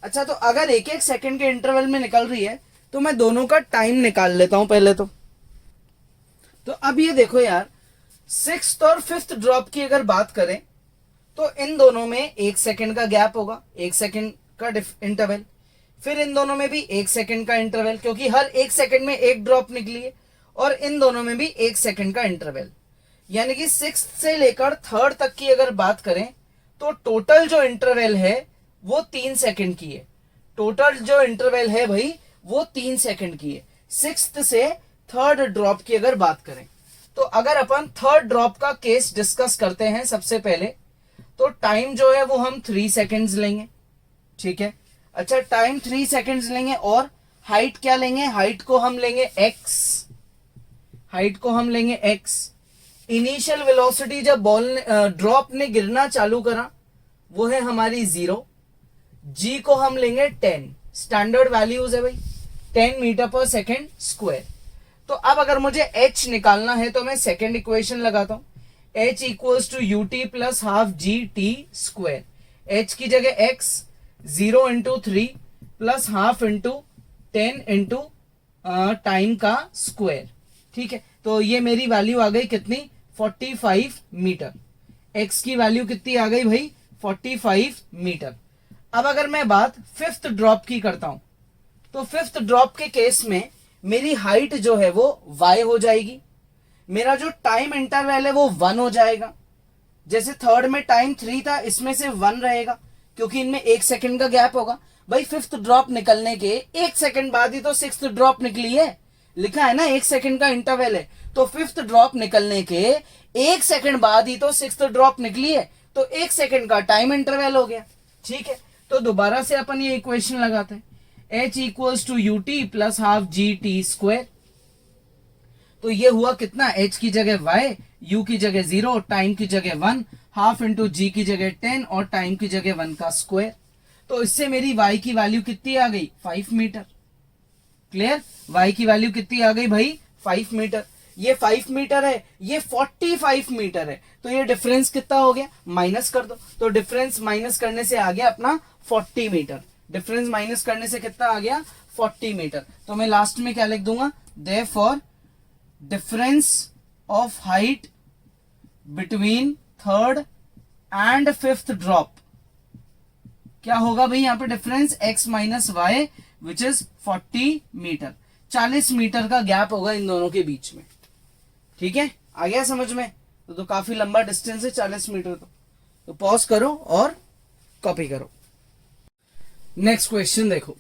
अच्छा, तो अगर एक एक सेकंड के इंटरवल में निकल रही है तो मैं दोनों का टाइम निकाल लेता हूं पहले तो अब ये देखो यार, सिक्स्थ और फिफ्थ ड्रॉप की अगर बात करें तो इन दोनों में एक सेकंड का गैप होगा, एक सेकंड का इंटरवल, फिर इन दोनों में भी एक सेकंड का इंटरवल, क्योंकि हर एक सेकंड में एक ड्रॉप निकली है, और इन दोनों में भी एक सेकंड का इंटरवल। यानी कि सिक्स्थ से लेकर थर्ड तक की अगर बात करें तो टोटल जो इंटरवल है वो 3 सेकंड की है। टोटल जो इंटरवल है भाई वो 3 सेकंड की है, सिक्स्थ से थर्ड ड्रॉप की अगर बात करें। तो अगर अपन थर्ड ड्रॉप का केस डिस्कस करते हैं सबसे पहले, तो टाइम जो है वो हम 3 सेकंड्स लेंगे, ठीक है। अच्छा, टाइम 3 सेकंड्स लेंगे, और हाइट क्या लेंगे, हाइट को हम लेंगे x, हाइट को हम लेंगे x। इनिशियल वेलोसिटी जब बॉल ड्रॉप ने गिरना चालू करा वो है हमारी 0, g को हम लेंगे 10, स्टैंडर्ड वैल्यूज है भाई 10 मीटर पर सेकेंड स्क्वायर। तो अब अगर मुझे h निकालना है तो मैं सेकेंड इक्वेशन लगाता हूं, h equals to u t plus half g t square. h की जगह x 0 into 3 plus half into 10 into time का स्क्वायर, ठीक है। तो ये मेरी वैल्यू आ गई कितनी, 45 मीटर। x की वैल्यू कितनी आ गई भाई, 45 मीटर। अब अगर मैं बात फिफ्थ ड्रॉप की करता हूं तो फिफ्थ ड्रॉप के केस में मेरी हाइट जो है वो y हो जाएगी, मेरा जो टाइम इंटरवल है वो 1 हो जाएगा। जैसे थर्ड में टाइम 3 था, इसमें से 1 रहेगा क्योंकि इनमें 1 सेकंड का गैप होगा। भाई फिफ्थ ड्रॉप निकलने के 1 सेकंड बाद ही तो सिक्स्थ ड्रॉप निकली है, लिखा है ना 1 सेकंड का इंटरवल है, तो फिफ्थ ड्रॉप निकलने के 1 सेकंड बाद ही तो सिक्स्थ ड्रॉप निकली है, तो 1 सेकंड का टाइम इंटरवल हो गया, ठीक है। तो दोबारा से अपन ये इक्वेशन लगाते हैं, h equals to u t plus half g t square. तो ये हुआ कितना, h की जगह y, u की जगह 0, टाइम की जगह 1, हाफ इंटू जी की जगह 10 और टाइम की जगह 1 का स्क्वायर। तो इससे मेरी y की वैल्यू कितनी आ गई, 5 मीटर। क्लियर, y की वैल्यू कितनी आ गई भाई, 5 मीटर। ये 5 मीटर है, ये 45 मीटर है, तो ये डिफरेंस कितना हो गया, माइनस कर दो। तो डिफरेंस माइनस करने से आ गया अपना 40 मीटर। डिफरेंस माइनस करने से कितना आ गया, 40 मीटर। तो मैं लास्ट में क्या लिख दूंगा, therefore difference of height between third and fifth drop क्या होगा भाई, यहां पे difference x minus y which is 40 metre. 40 metre का गैप होगा इन दोनों के बीच में, ठीक है। आ गया समझ में, तो काफी लंबा डिस्टेंस है 40 मीटर। तो पॉज करो और कॉपी करो। नेक्स्ट क्वेश्चन देखो,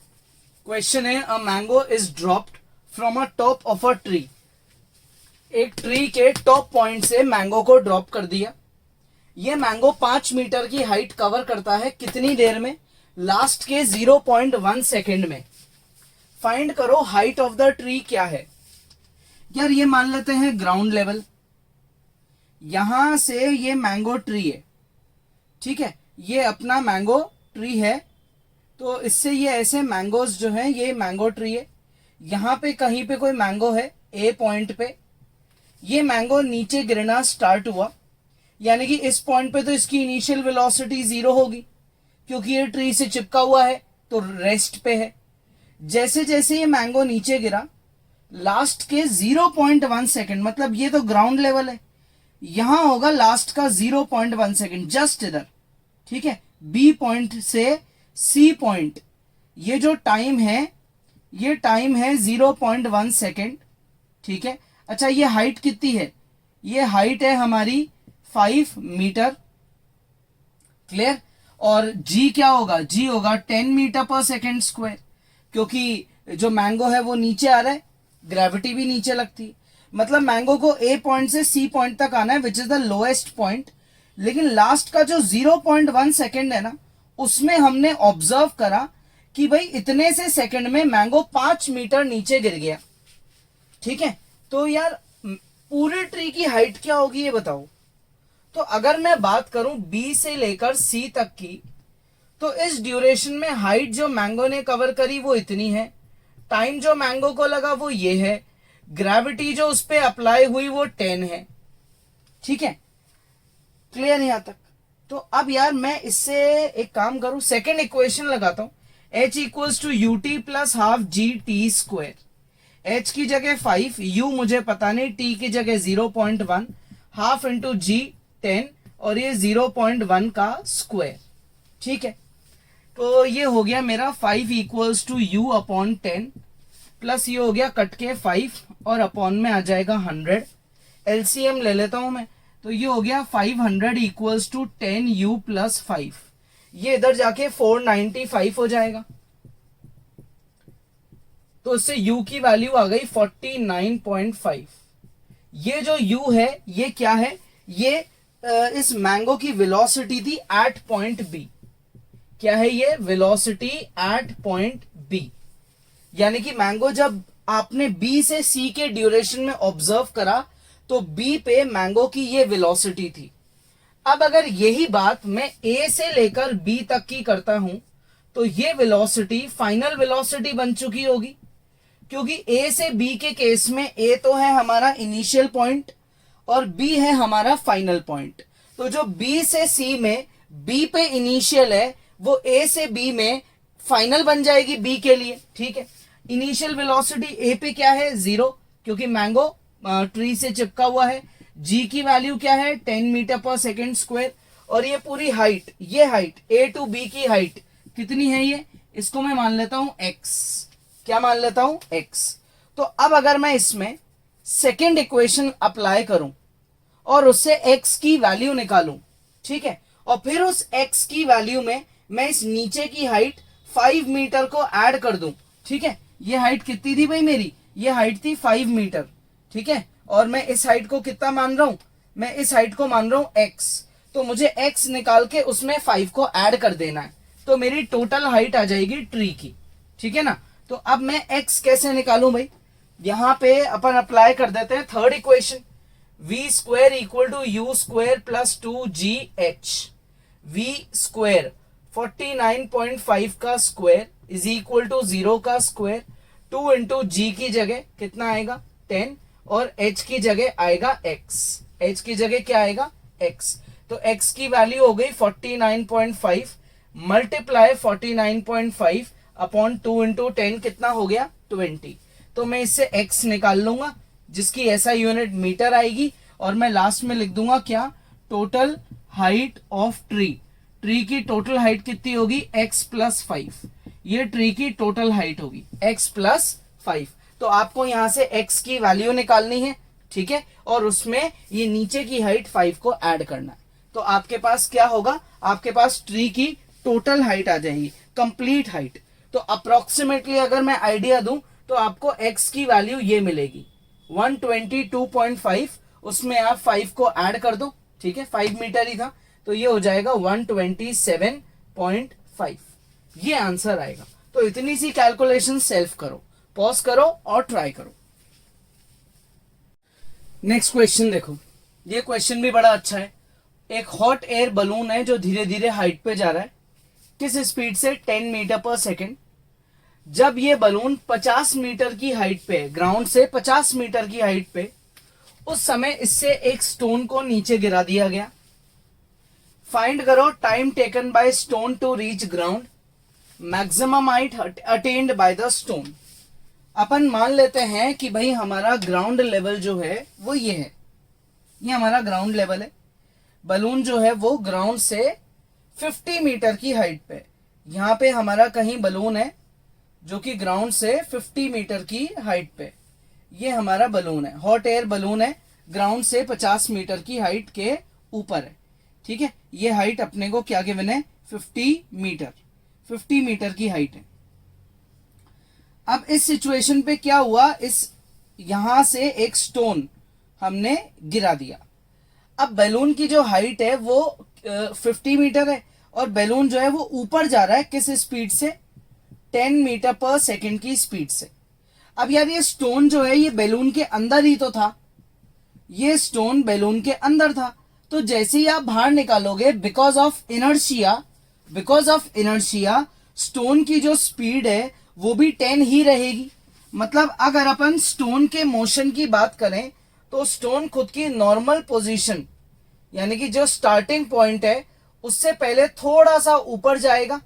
क्वेश्चन है a mango is dropped from a top of a tree. एक ट्री के टॉप पॉइंट से मैंगो को ड्रॉप कर दिया। ये मैंगो 5 मीटर की हाइट कवर करता है कितनी देर में, लास्ट के 0.1 सेकेंड में। फाइंड करो हाइट ऑफ द ट्री क्या है। यार ये मान लेते हैं ग्राउंड लेवल, यहां से ये मैंगो ट्री है, ठीक है, ये अपना मैंगो ट्री है। तो इससे ये ऐसे मैंगोज जो है, ये मैंगो ट्री है, यहां पे कहीं पे कोई मैंगो है ए पॉइंट पे, ये मैंगो नीचे गिरना स्टार्ट हुआ, यानी कि इस पॉइंट पे तो इसकी इनिशियल वेलोसिटी 0 होगी क्योंकि ये ट्री से चिपका हुआ है तो रेस्ट पे है। जैसे जैसे ये मैंगो नीचे गिरा लास्ट के 0.1 सेकेंड, मतलब ये तो ग्राउंड लेवल है, यहां होगा लास्ट का 0.1 सेकेंड जस्ट इधर, ठीक है। बी पॉइंट से सी पॉइंट ये जो टाइम है, ये टाइम है 0.1 सेकेंड, ठीक है। अच्छा ये हाइट कितनी है, ये हाइट है हमारी 5 मीटर, क्लियर। और जी क्या होगा, जी होगा 10 मीटर पर सेकेंड स्क्वायर, क्योंकि जो मैंगो है वो नीचे आ रहा है, ग्रेविटी भी नीचे लगती है, मतलब मैंगो को ए पॉइंट से सी पॉइंट तक आना है which is the lowest point. लेकिन लास्ट का जो 0.1 सेकेंड है ना, उसमें हमने ऑब्जर्व करा कि भाई इतने से सेकंड में मैंगो 5 मीटर नीचे गिर गया, ठीक है। तो यार पूरे ट्री की हाइट क्या होगी ये बताओ। तो अगर मैं बात करूं बी से लेकर सी तक की, तो इस ड्यूरेशन में हाइट जो मैंगो ने कवर करी वो इतनी है, टाइम जो मैंगो को लगा वो ये है, ग्रेविटी जो उस पर अप्लाई हुई वो 10 है, ठीक है। क्लियर यहां तक। तो अब यार मैं इससे एक काम करूं, सेकेंड इक्वेशन लगाता हूं, h equals to u t plus half g t square. h की जगह 5, u मुझे पता नहीं, t की जगह 0.1, हाफ इंटू जी 10 और ये 0.1 का स्क्वायर, ठीक है। तो ये हो गया मेरा 5 equals to u upon 10 plus ये हो गया कट के 5 और अपॉन में आ जाएगा 100, एलसीएम ले लेता हूं मैं, तो ये हो गया 500 इक्वल्स टू 10 यू प्लस 5, ये इधर जाके 495 हो जाएगा। तो इससे u की वैल्यू आ गई 49.5। ये जो u है ये क्या है, ये इस मैंगो की वेलोसिटी थी एट पॉइंट बी। क्या है ये, वेलोसिटी एट पॉइंट बी, यानी कि मैंगो जब आपने बी से सी के ड्यूरेशन में ऑब्जर्व करा तो बी पे मैंगो की ये वेलोसिटी थी। अब अगर यही बात मैं ए से लेकर बी तक की करता हूं तो ये वेलोसिटी फाइनल वेलोसिटी बन चुकी होगी, क्योंकि ए से बी के केस में ए तो है हमारा इनिशियल पॉइंट और बी है हमारा फाइनल पॉइंट। तो जो बी से सी में बी पे इनिशियल है वो ए से बी में फाइनल बन जाएगी बी के लिए, ठीक है। इनिशियल वेलोसिटी ए पे क्या है 0, क्योंकि मैंगो ट्री से चिपका हुआ है। जी की वैल्यू क्या है 10 मीटर पर सेकेंड स्क्वायर, और ये पूरी हाइट, ये हाइट ए टू बी की हाइट कितनी है, ये इसको मैं मान लेता हूं x, क्या मान लेता हूं x। तो अब अगर मैं इसमें सेकेंड इक्वेशन अप्लाई करूं और उससे x की वैल्यू निकालूं, ठीक है, और फिर उस x की वैल्यू में मैं इस नीचे की हाइट 5 मीटर को ऐड कर दूं, ठीक है। ये हाइट कितनी थी भाई मेरी, ये हाइट थी 5 मीटर, ठीक है। और मैं इस हाइट को कितना मान रहा हूं, मैं इस हाइट को मान रहा हूं x, तो मुझे x निकाल के उसमें 5 को ऐड कर देना है, तो मेरी टोटल हाइट आ जाएगी ट्री की, ठीक है ना। तो अब मैं x कैसे निकालूं भाई, यहां पे अपन अप्लाई कर देते हैं third equation, v square equal to u square plus 2gh, v square 49.5 का स्क्वायर इज इक्वल टू 0 का स्क्वायर, 2 इंटू जी की जगह कितना आएगा 10 और h की जगह आएगा x, h की जगह क्या आएगा x। तो x की वैल्यू हो गई 49.5 मल्टीप्लाई 49.5 अपॉन 2 इंटू 10 कितना हो गया 20। तो मैं इससे x निकाल लूंगा जिसकी ऐसा यूनिट मीटर आएगी, और मैं लास्ट में लिख दूंगा क्या, total height of tree. Tree की टोटल हाइट कितनी होगी x प्लस 5, ये ट्री की टोटल हाइट होगी x प्लस 5। तो आपको यहां से x की वैल्यू निकालनी है, ठीक है, और उसमें ये नीचे की हाइट 5 को ऐड करना है। तो आपके पास क्या होगा, आपके पास ट्री की टोटल हाइट आ जाएगी, कंप्लीट हाइट। तो अप्रोक्सीमेटली अगर मैं आइडिया दूं तो आपको x की वैल्यू ये मिलेगी 122.5, उसमें आप 5 को ऐड कर दो, ठीक है, 5 मीटर ही था, तो ये हो जाएगा 127.5, ये आंसर आएगा। तो इतनी सी कैलकुलेशन सेल्फ करो, पॉज करो और ट्राई करो। नेक्स्ट क्वेश्चन देखो, ये क्वेश्चन भी बड़ा अच्छा है। एक हॉट एयर बलून है जो धीरे धीरे हाइट पे जा रहा है, किस स्पीड से 10 मीटर पर सेकेंड। जब ये बलून 50 मीटर की हाइट पे, ग्राउंड से 50 मीटर की हाइट पे, उस समय इससे एक स्टोन को नीचे गिरा दिया गया। फाइंड करो time taken by stone to reach ground, maximum height attained by the stone. अपन मान लेते हैं कि भाई हमारा ग्राउंड लेवल जो है वो ये है, ये हमारा ग्राउंड लेवल है। बलून जो है वो ग्राउंड से 50 मीटर की हाइट पे, यहाँ पे हमारा कहीं बलून है जो कि ग्राउंड से 50 मीटर की हाइट पे, ये हमारा बलून है, हॉट एयर बलून है, ग्राउंड से 50 मीटर की हाइट के ऊपर है। ठीक है, ये हाइट अपने को क्या गिवन है, 50 मीटर, 50 मीटर की हाइट है। अब इस सिचुएशन पे क्या हुआ, इस यहां से एक स्टोन हमने गिरा दिया। अब बैलून की जो हाइट है वो 50 मीटर है और बैलून जो है वो ऊपर जा रहा है किस स्पीड से, 10 मीटर पर सेकेंड की स्पीड से। अब यार ये स्टोन जो है ये बैलून के अंदर ही तो था, ये स्टोन बैलून के अंदर था, तो जैसे ही आप बाहर निकालोगे बिकॉज ऑफ इनर्शिया स्टोन की जो स्पीड है वो भी 10 ही रहेगी। मतलब अगर अपन स्टोन के मोशन की बात करें तो स्टोन खुद की नॉर्मल पोजीशन यानी कि जो स्टार्टिंग पॉइंट है उससे पहले थोड़ा सा ऊपर जाएगा,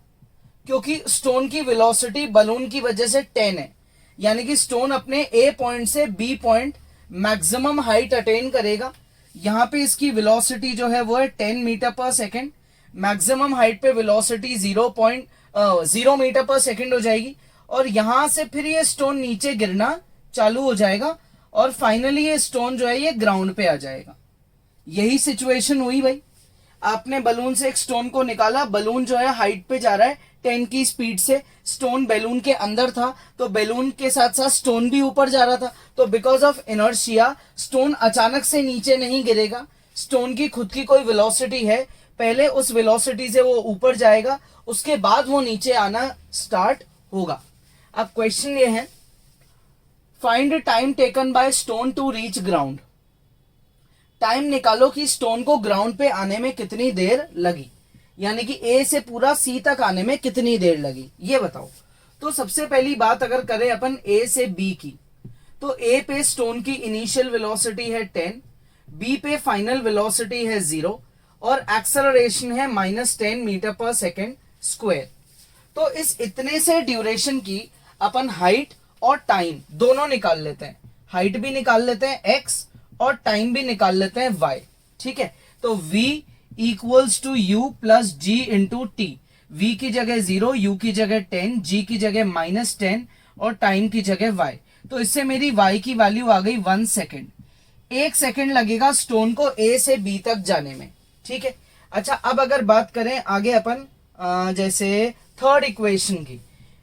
क्योंकि स्टोन की वेलोसिटी बलून की वजह से 10 है, यानी कि स्टोन अपने ए पॉइंट से B point maximum height attain करेगा। यहां पे इसकी वेलोसिटी जो है वो है 10 metre per second, maximum height पे वेलोसिटी 0 मीटर पर सेकेंड हो जाएगी और यहां से फिर ये स्टोन नीचे गिरना चालू हो जाएगा और फाइनली ये स्टोन जो है ये ग्राउंड पे आ जाएगा। यही सिचुएशन हुई भाई, आपने बलून से एक स्टोन को निकाला, बलून जो है हाइट पे जा रहा है 10 की स्पीड से, स्टोन बैलून के अंदर था तो बैलून के साथ साथ स्टोन भी ऊपर जा रहा था, तो बिकॉज ऑफ इनर्शिया स्टोन अचानक से नीचे नहीं गिरेगा, स्टोन की खुद की कोई वेलोसिटी है, पहले उस वेलोसिटी से वो ऊपर जाएगा उसके बाद वो नीचे आना स्टार्ट होगा। अब क्वेश्चन ये है, find time taken by stone to reach ground. Time निकालो कि स्टोन को ग्राउंड पे आने में कितनी देर लगी, यानी कि ए से पूरा सी तक आने में कितनी देर लगी, ये बताओ। तो सबसे पहली बात अगर करें अपन ए से बी की, तो ए पे स्टोन की इनिशियल वेलोसिटी है 10, बी पे फाइनल वेलोसिटी है 0 और एक्सेलरेशन है -10 मीटर पर सेकेंड स्क्वायर। तो इस इतने से ड्यूरेशन की अपन हाइट और टाइम दोनों निकाल लेते हैं, हाइट भी निकाल लेते हैं x और टाइम भी निकाल लेते हैं y। ठीक है, तो v equals to u plus g into t, v की जगह 0, u की जगह 10, g की जगह -10 और टाइम की जगह y। तो इससे मेरी y की वैल्यू आ गई 1 सेकेंड। 1 सेकेंड लगेगा स्टोन को a से b तक जाने में। ठीक है, अच्छा अब अगर बात करें आगे अपन जैसे थर्ड इक्वेशन की,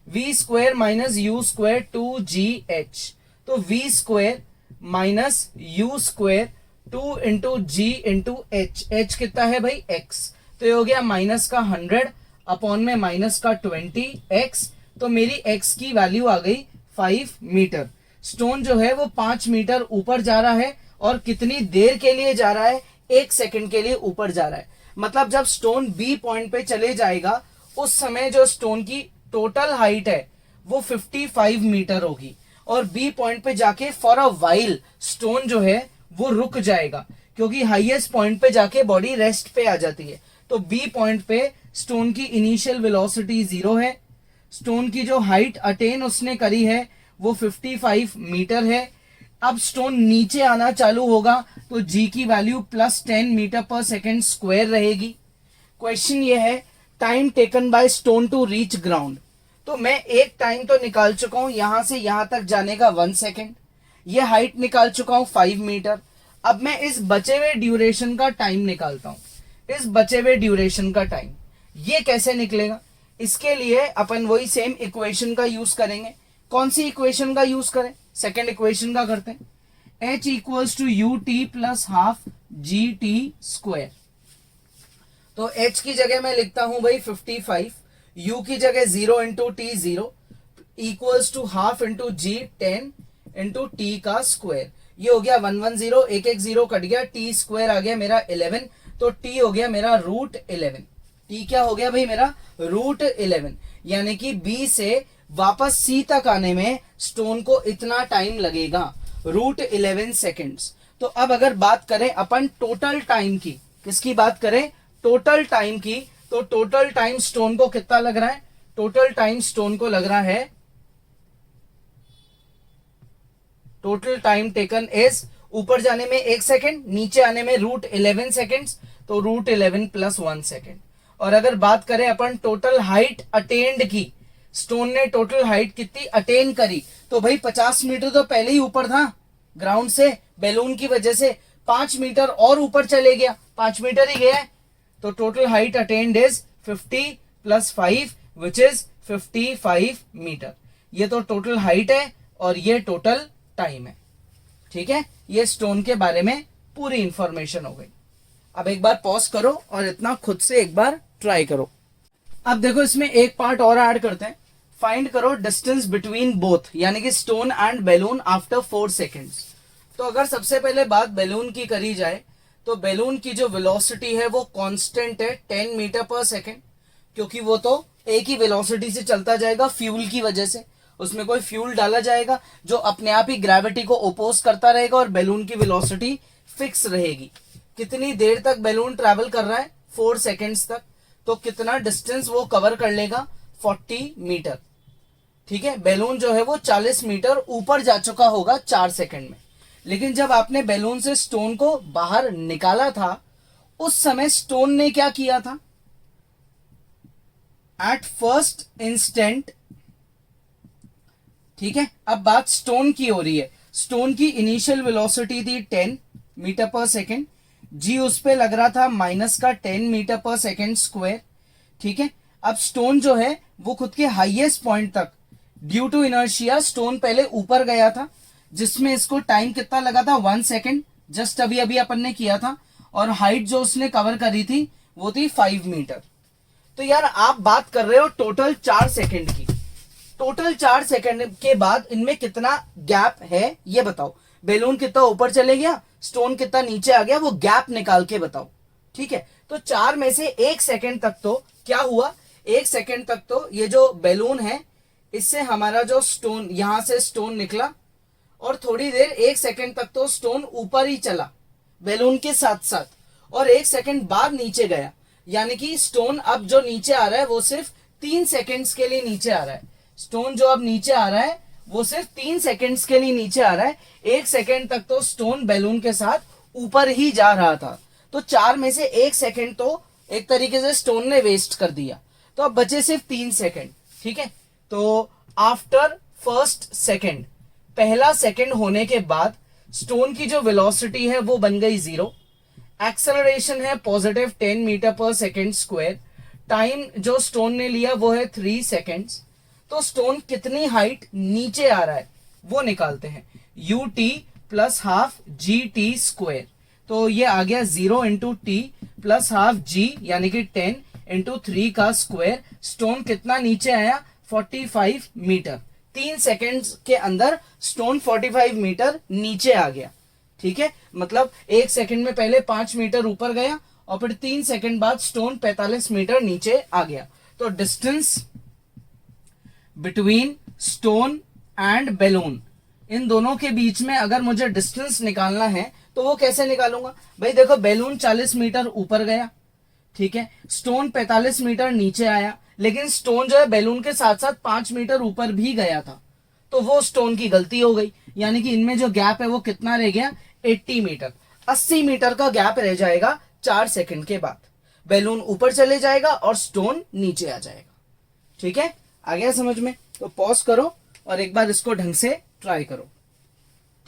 v square minus u square 2gh, तो v square minus u square 2 into g into h, h कितना है भाई x, तो ये हो गया माइनस का 100 अपॉन में माइनस का 20x, तो मेरी x की वैल्यू आ गई 5 मीटर। स्टोन जो है वो 5 मीटर ऊपर जा रहा है और कितनी देर के लिए जा रहा है, 1 सेकंड के लिए ऊपर जा रहा है। मतलब जब स्टोन बी पॉइंट पे चले जाएगा उस समय जो स्टोन की टोटल हाइट है वो 55 मीटर होगी और बी पॉइंट पे जाके फॉर अ वाइल स्टोन जो है वो रुक जाएगा, क्योंकि हाईएस्ट पॉइंट पे जाके बॉडी रेस्ट पे आ जाती है। तो बी पॉइंट पे स्टोन की इनिशियल वेलोसिटी 0 है, स्टोन की जो हाइट अटेन उसने करी है वो 55 मीटर है। अब स्टोन नीचे आना चालू होगा तो जी की value +10 metre per second square रहेगी। क्वेश्चन ये है, time taken by stone to reach ground. तो मैं एक टाइम तो निकाल चुका हूं यहां से यहां तक जाने का 1 सेकेंड, ये हाइट निकाल चुका हूं 5 मीटर। अब मैं इस बचे हुए ड्यूरेशन का टाइम निकालता हूं, इस बचे हुए ड्यूरेशन का टाइम ये कैसे निकलेगा, इसके लिए अपन वही सेम इक्वेशन का यूज करेंगे। कौन सी इक्वेशन का यूज करें, सेकेंड इक्वेशन का करते हैं, h equals to u t plus half g t square. तो h की जगह मैं लिखता हूं भाई 55, u की जगह 0 into t 0 equals to half into g 10 into t का स्क्वायर। ये हो गया 110, एक 0 कट गया, टी स्क्वायर आ गया मेरा 11, तो टी हो गया मेरा √11। टी क्या हो गया भाई मेरा √11, यानी कि बी से वापस सी तक आने में स्टोन को इतना टाइम लगेगा, √11 सेकेंड्स। तो अब अगर बात करें अपन टोटल टाइम की, किसकी बात करें, टोटल टाइम की, तो टोटल टाइम स्टोन को कितना लग रहा है, टोटल टाइम स्टोन को लग रहा है टोटल टाइम टेकन इज, ऊपर जाने में 1 सेकेंड, नीचे आने में √11 सेकेंड्स, तो √11 + 1 सेकेंड। और अगर बात करें अपन टोटल हाइट अटेन्ड की, स्टोन ने टोटल हाइट कितनी अटेन करी, तो भाई 50 मीटर तो पहले ही ऊपर था ग्राउंड से, बैलून की वजह से 5 मीटर और ऊपर चले गया, 5 मीटर ही गया है, तो total height attained is 50 + 5 which is 55 metre. ये तो टोटल हाइट है और ये टोटल टाइम है। ठीक है, ये स्टोन के बारे में पूरी इंफॉर्मेशन हो गई। अब एक बार पॉज करो और इतना खुद से एक बार ट्राई करो। अब देखो इसमें एक पार्ट और ऐड करते हैं, फाइंड करो डिस्टेंस बिटवीन बोथ, यानी कि stone and balloon after 4 seconds. तो अगर सबसे पहले बात बैलून की करी जाए तो बैलून की जो वेलोसिटी है वो कांस्टेंट है 10 मीटर पर सेकेंड, क्योंकि वो तो एक ही वेलोसिटी से चलता जाएगा फ्यूल की वजह से, उसमें कोई फ्यूल डाला जाएगा जो अपने आप ही ग्रेविटी को ओपोज करता रहेगा और बैलून की वेलोसिटी फिक्स रहेगी। कितनी देर तक बैलून ट्रैवल कर रहा है, 4 सेकेंड्स तक, तो कितना डिस्टेंस वो कवर कर लेगा, 40 मीटर। ठीक है, बैलून जो है वो 40 मीटर ऊपर जा चुका होगा 4 सेकेंड में। लेकिन जब आपने बैलून से स्टोन को बाहर निकाला था उस समय स्टोन ने क्या किया था, एट फर्स्ट इंस्टेंट, ठीक है, अब बात स्टोन की हो रही है, स्टोन की इनिशियल वेलोसिटी थी 10 मीटर पर सेकेंड, जी उस पे लग रहा था माइनस का 10 मीटर पर सेकेंड स्क्वायर। ठीक है, अब स्टोन जो है वो खुद के हाईएस्ट पॉइंट तक ड्यू टू इनर्शिया स्टोन पहले ऊपर गया था, जिसमें इसको टाइम कितना लगा था, 1 सेकेंड, जस्ट अभी अभी अपन ने किया था, और हाइट जो उसने कवर करी थी वो थी 5 मीटर। तो यार आप बात कर रहे हो टोटल 4 सेकेंड की, टोटल 4 सेकेंड के बाद इनमें कितना गैप है ये बताओ, बैलून कितना ऊपर चले गया, स्टोन कितना नीचे आ गया, वो गैप निकाल के बताओ। ठीक है, तो 4 में से 1 सेकेंड तक तो क्या हुआ, 1 सेकेंड तक तो ये जो बैलून है इससे हमारा जो स्टोन, यहां से स्टोन निकला और थोड़ी देर 1 सेकेंड तक तो स्टोन ऊपर ही चला बैलून के साथ साथ, और 1 सेकेंड बाद नीचे गया, यानी कि स्टोन अब जो नीचे आ रहा है वो सिर्फ 3 सेकेंड्स के लिए नीचे आ रहा है। स्टोन जो अब नीचे आ रहा है वो सिर्फ 3 सेकेंड्स के लिए नीचे आ रहा है, 1 सेकेंड तक तो स्टोन बैलून के साथ ऊपर ही जा रहा था। तो 4 में से 1 सेकेंड तो एक तरीके से स्टोन ने वेस्ट कर दिया, तो अब बचे सिर्फ 3 सेकेंड। ठीक है, तो आफ्टर फर्स्ट सेकेंड, पहला सेकेंड होने के बाद स्टोन की जो वेलोसिटी है वो बन गई 0, एक्सेलरेशन है positive 10 metre per second square, time जो स्टोन ने लिया वो है 3 सेकेंड्स। तो स्टोन कितनी हाइट नीचे आ रहा है वो निकालते हैं, ut + हाफ gt स्क्वायर, तो ये आ गया 0 × t + हाफ g यानी कि 10 × 3 का स्क्वायर। स्टोन कितना नीचे आया, 45 मीटर, 3 सेकेंड्स के अंदर स्टोन 45 मीटर नीचे आ गया। ठीक है, मतलब 1 सेकेंड में पहले 5 मीटर ऊपर गया और फिर 3 सेकेंड बाद स्टोन 45 मीटर नीचे आ गया। तो distance between stone and balloon, इन दोनों के बीच में अगर मुझे डिस्टेंस निकालना है तो वो कैसे निकालूंगा, भाई देखो बैलून 40 मीटर ऊपर गया, ठीक है, स्टोन 45 मीटर नीचे आया, लेकिन स्टोन जो है बैलून के साथ साथ 5 मीटर ऊपर भी गया था, तो वो स्टोन की गलती हो गई, यानी कि इनमें जो गैप है वो कितना रह गया, 80 मीटर, 80 मीटर का गैप रह जाएगा 4 सेकंड के बाद, बैलून ऊपर चले जाएगा और स्टोन नीचे आ जाएगा। ठीक है, आ गया समझ में? तो पॉज करो और एक बार इसको ढंग से ट्राई करो।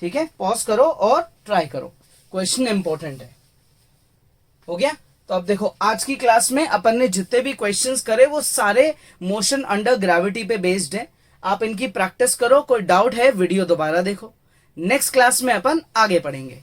ठीक है, पॉज करो और ट्राई करो, क्वेश्चन इंपॉर्टेंट है। हो गया? तो अब देखो आज की क्लास में अपन ने जितने भी क्वेश्चंस करे वो सारे मोशन अंडर ग्रेविटी पे बेस्ड है। आप इनकी प्रैक्टिस करो, कोई डाउट है वीडियो दोबारा देखो। नेक्स्ट क्लास में अपन आगे पढ़ेंगे।